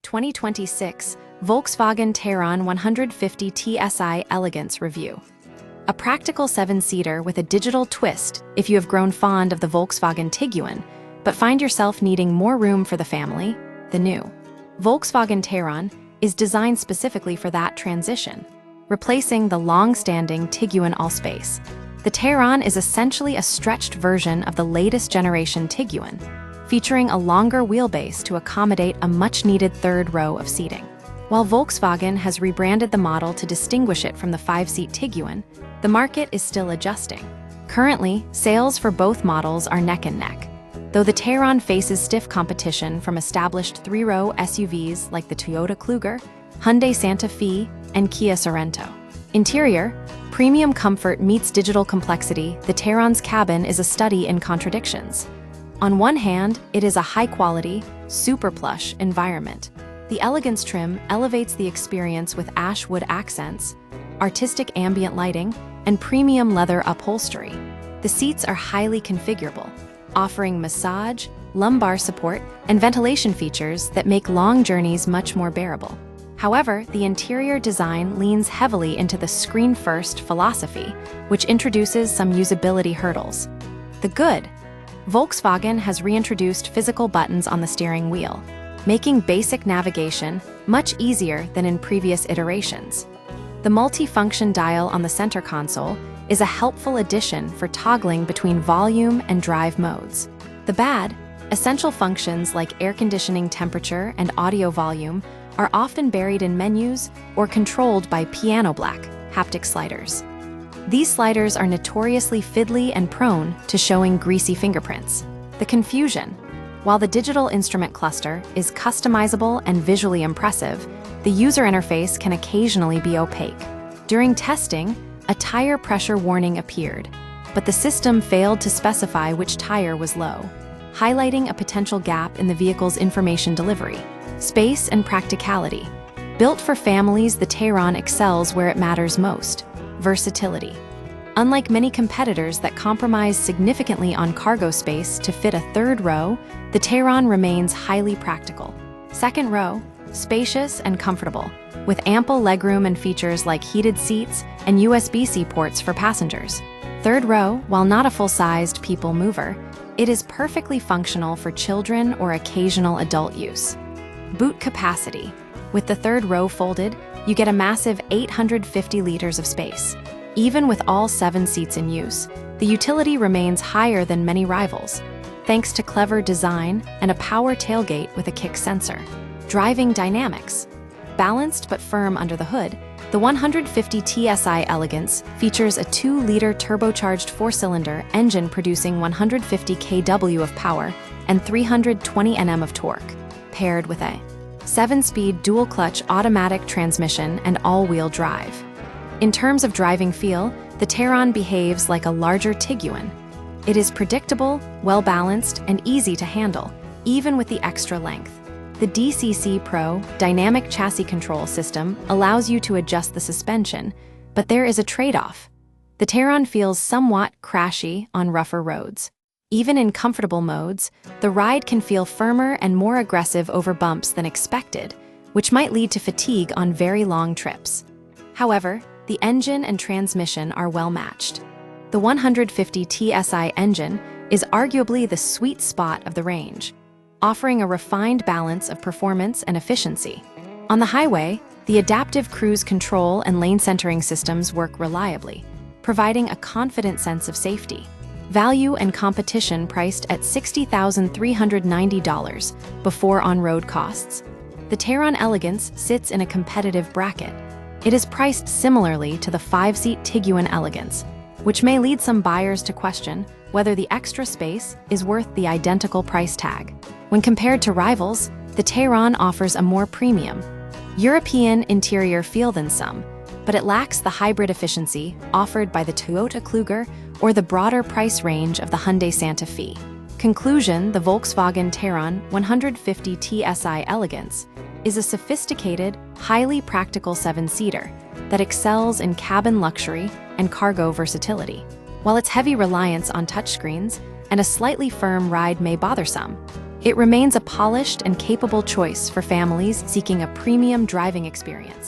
2026 Volkswagen Tayron 150 TSI Elegance Review. A practical seven-seater with a digital twist if you have grown fond of the Volkswagen Tiguan, but find yourself needing more room for the family. The new Volkswagen Tayron is designed specifically for that transition, replacing the long-standing Tiguan Allspace. The Tayron is essentially a stretched version of the latest generation Tiguan, featuring a longer wheelbase to accommodate a much-needed third row of seating. While Volkswagen has rebranded the model to distinguish it from the five-seat Tiguan, the market is still adjusting. Currently, sales for both models are neck and neck, though the Tayron faces stiff competition from established three-row SUVs like the Toyota Kluger, Hyundai Santa Fe, and Kia Sorento. Interior, premium comfort meets digital complexity. The Tayron's cabin is a study in contradictions. On one hand, it is a high-quality, super plush environment. The Elegance trim elevates the experience with ash wood accents, artistic ambient lighting, and premium leather upholstery. The seats are highly configurable, offering massage, lumbar support, and ventilation features that make long journeys much more bearable. However, the interior design leans heavily into the screen-first philosophy, which introduces some usability hurdles. The good: Volkswagen has reintroduced physical buttons on the steering wheel, making basic navigation much easier than in previous iterations. The multi-function dial on the center console is a helpful addition for toggling between volume and drive modes. The bad: essential functions like air conditioning, temperature, and audio volume are often buried in menus or controlled by piano black haptic sliders. These sliders are notoriously fiddly and prone to showing greasy fingerprints. The confusion: while the digital instrument cluster is customizable and visually impressive, the user interface can occasionally be opaque. During testing, a tire pressure warning appeared, but the system failed to specify which tire was low, highlighting a potential gap in the vehicle's information delivery. Space and practicality: built for families, the Tayron excels where it matters most: versatility. Unlike many competitors that compromise significantly on cargo space to fit a third row, the Tayron remains highly practical. Second row: spacious and comfortable, with ample legroom and features like heated seats and USB-C ports for passengers. Third row: while not a full-sized people mover, it is perfectly functional for children or occasional adult use. Boot capacity: with the third row folded, you get a massive 850 liters of space. Even with all 7 seats in use, the utility remains higher than many rivals, thanks to clever design and a power tailgate with a kick sensor. Driving dynamics: balanced but firm under the hood, the 150 TSI Elegance features a 2-liter turbocharged 4-cylinder engine producing 150 kW of power and 320 Nm of torque, paired with a 7-speed dual-clutch automatic transmission and all-wheel drive. In terms of driving feel, the Tayron behaves like a larger Tiguan. It is predictable, well-balanced, and easy to handle, even with the extra length. The DCC Pro dynamic chassis control system allows you to adjust the suspension, but there is a trade-off. The Tayron feels somewhat crashy on rougher roads. Even in comfortable modes, the ride can feel firmer and more aggressive over bumps than expected, which might lead to fatigue on very long trips. However, the engine and transmission are well matched. The 150 TSI engine is arguably the sweet spot of the range, offering a refined balance of performance and efficiency. On the highway, the adaptive cruise control and lane centering systems work reliably, providing a confident sense of safety. Value and competition: priced at $60,390 before on-road costs, the Tayron Elegance sits in a competitive bracket. It is priced similarly to the 5-seat Tiguan Elegance, which may lead some buyers to question whether the extra space is worth the identical price tag. When compared to rivals, the Tayron offers a more premium, European interior feel than some, but it lacks the hybrid efficiency offered by the Toyota Kluger or the broader price range of the Hyundai Santa Fe. Conclusion: the Volkswagen Tayron 150 TSI Elegance is a sophisticated, highly practical 7-seater that excels in cabin luxury and cargo versatility. While its heavy reliance on touchscreens and a slightly firm ride may bother some, It remains a polished and capable choice for families seeking a premium driving experience.